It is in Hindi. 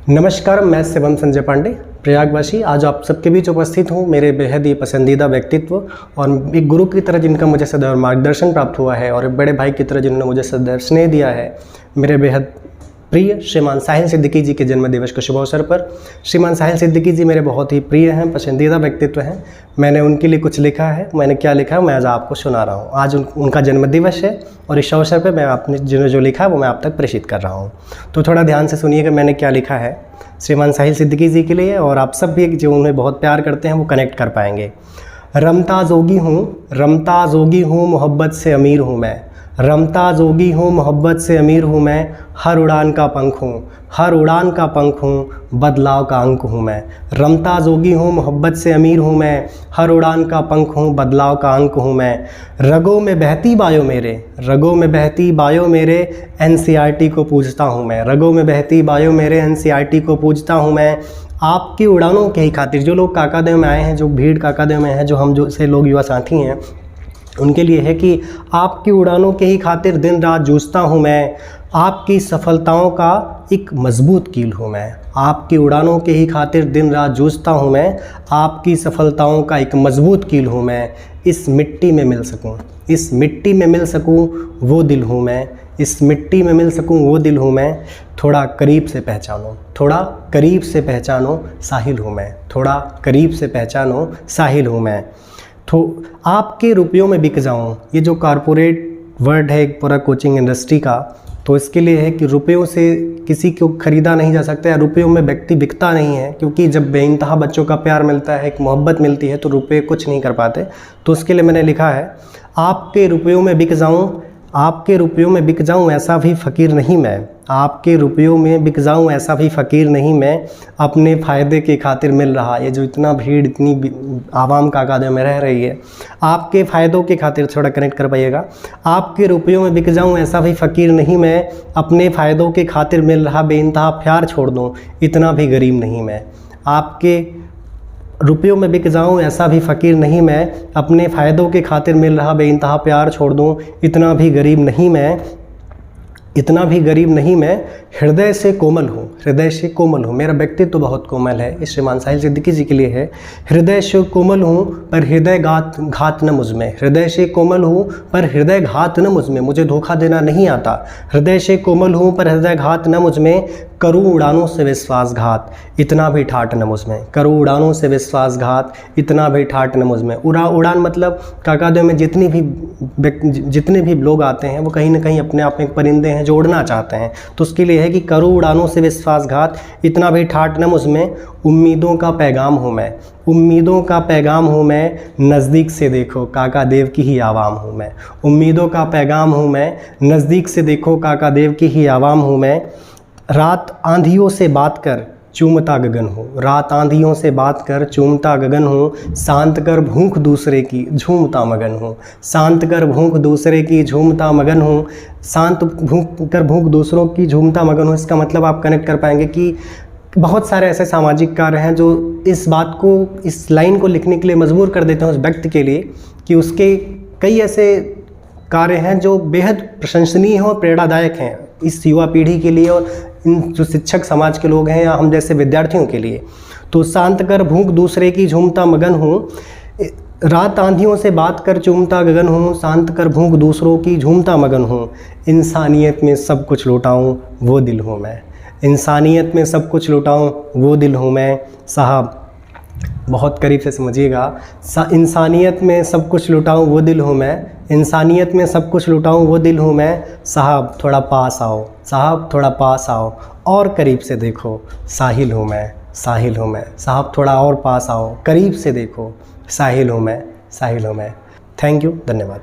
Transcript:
नमस्कार, मैं शिवम संजय पांडे प्रयागवासी आज आप सबके बीच उपस्थित हूँ। मेरे बेहद ही पसंदीदा व्यक्तित्व और एक गुरु की तरह जिनका मुझे सदैव मार्गदर्शन प्राप्त हुआ है और एक बड़े भाई की तरह जिन्होंने मुझे सदैव स्नेह दिया है, मेरे बेहद प्रिय श्रीमान साहिल सिद्दीकी जी के जन्मदिवस के शुभ अवसर पर। श्रीमान साहिल सिद्दीकी जी मेरे बहुत ही प्रिय हैं, पसंदीदा व्यक्तित्व हैं। मैंने उनके लिए कुछ लिखा है, मैंने क्या लिखा है मैं आज आपको सुना रहा हूँ। आज उनका जन्मदिवस है और इस अवसर पर मैं आपने जो लिखा है वो मैं आप तक प्रेषित कर रहा हूँ। तो थोड़ा ध्यान से सुनिएगा मैंने क्या लिखा है श्रीमान साहिल सिद्दीकी जी के लिए, और आप सब भी जो उन्हें बहुत प्यार करते हैं वो कनेक्ट कर पाएंगे। रमता जोगी हूँ मोहब्बत से अमीर हूँ मैं, रमता जोगी हूँ मोहब्बत से अमीर हूँ मैं, हर उड़ान का पंख हूँ बदलाव का अंक हूँ मैं। रमता जोगी हूँ मोहब्बत से अमीर हूँ मैं, हर उड़ान का पंख हूँ बदलाव का अंक हूँ मैं। रगों में बहती बायों मेरे एनसीईआरटी को पूजता हूँ मैं, रगों में बहती बायों मेरे एनसीईआरटी को पूजता हूँ मैं। आपकी उड़ानों के ही खातिर जो लोग काकादेव में आए हैं, जो भीड़ काकादेव में है, जो हम जो से लोग युवा साथी हैं, उनके लिए है कि आपकी उड़ानों के ही खातिर दिन रात जूझता हूँ मैं, आपकी सफलताओं का एक मजबूत कील हूँ मैं। आपकी उड़ानों के ही खातिर दिन रात जूझता हूँ मैं, आपकी सफलताओं का एक मजबूत कील हूँ मैं। इस मिट्टी में मिल सकूँ वो दिल हूँ मैं, इस मिट्टी में मिल सकूँ वो दिल हूँ मैं। थोड़ा करीब से पहचानो साहिल हूँ मैं, थोड़ा करीब से पहचानो साहिल हूँ मैं। तो आपके रुपयों में बिक जाऊं, ये जो कॉरपोरेट वर्ड है पूरा कोचिंग इंडस्ट्री का, तो इसके लिए है कि रुपयों से किसी को ख़रीदा नहीं जा सकता है, रुपयों में व्यक्ति बिकता नहीं है, क्योंकि जब बेइंतहा बच्चों का प्यार मिलता है, एक मोहब्बत मिलती है, तो रुपये कुछ नहीं कर पाते। तो उसके लिए मैंने लिखा है, आपके रुपयों में बिक जाऊं ऐसा भी फ़कीर नहीं मैं, आपके रुपयों में बिक जाऊं ऐसा भी फ़कीर नहीं मैं, अपने फ़ायदे के खातिर मिल रहा। ये जो इतना भीड़, इतनी आवाम काकादेव में रह रही है, आपके फ़ायदों के खातिर, थोड़ा कनेक्ट कर पाइएगा। आपके रुपयों में बिक जाऊं ऐसा भी फ़कीर नहीं मैं, अपने फ़ायदों के खातिर मिल रहा बेइंतहा प्यार छोड़ दूं इतना भी गरीब नहीं मैं। आपके रुपयों में बिक जाऊं ऐसा भी फ़कीर नहीं मैं, अपने फ़ायदों के खातिर मिल रहा बेइंतहा प्यार छोड़ दूं इतना भी गरीब नहीं मैं। हृदय से कोमल हूँ, मेरा व्यक्तित्व तो बहुत कोमल है, इस श्रीमान साहिल सिद्दीकी जी के लिए है। हृदय से कोमल हूँ पर हृदय घात न मुझ में, हृदय से कोमल हूँ पर हृदय घात न मुझ में, मुझे धोखा देना नहीं आता। हृदय से कोमल हूँ पर हृदय घात न मुझ में, करूँ उड़ानों से विश्वासघात इतना भी ठाट न मुझ में, करूँ उड़ानों से विश्वासघात इतना भी ठाट न मुझ में। उड़ान मतलब काकादेव में जितने भी लोग आते हैं वो कहीं ना कहीं अपने आप में एक परिंदे हैं जो उड़ना चाहते हैं, तो उसके लिए है कि करूँ उड़ानों से विश्वासघात इतना भी ठाट न मुझ में। उम्मीदों का पैगाम हूँ मैं, नज़दीक से देखो काकादेव की ही आवाम हूँ मैं। उम्मीदों का पैगाम हूँ मैं, नज़दीक से देखो काकादेव की ही आवाम हूँ मैं। रात आंधियों से बात कर चूमता गगन हूँ, रात आंधियों से बात कर चूमता गगन हूँ, शांत कर भूख दूसरे की झूमता मगन हूँ, शांत कर भूख दूसरे की झूमता मगन हूँ, शांत कर भूख दूसरों की झूमता मगन हूँ। इसका मतलब आप कनेक्ट कर पाएंगे कि बहुत सारे ऐसे सामाजिक कार्य हैं जो इस बात को, इस लाइन को लिखने के लिए मजबूर कर देते हैं उस व्यक्ति के लिए, कि उसके कई ऐसे कार्य हैं जो बेहद प्रशंसनीय हैं और प्रेरणादायक हैं इस युवा पीढ़ी के लिए और इन जो शिक्षक समाज के लोग हैं या हम जैसे विद्यार्थियों के लिए। तो शांत कर भूख दूसरे की झूमता मगन हूँ, रात आंधियों से बात कर चूमता गगन हूँ, शांत कर भूख दूसरों की झूमता मगन हूँ, इंसानियत में सब कुछ लुटाऊँ वो दिल हूँ मैं, इंसानियत में सब कुछ लुटाऊँ वो दिल हूँ मैं। साहब बहुत करीब से समझिएगा, इंसानियत में सब कुछ लुटाऊँ वो दिल हूँ मैं, इंसानियत में सब कुछ लुटाऊँ वो दिल हूँ मैं। साहब थोड़ा पास आओ और करीब से देखो साहिल हूँ मैं, साहब थोड़ा और पास आओ, करीब से देखो साहिल हूँ मैं। थैंक यू, धन्यवाद।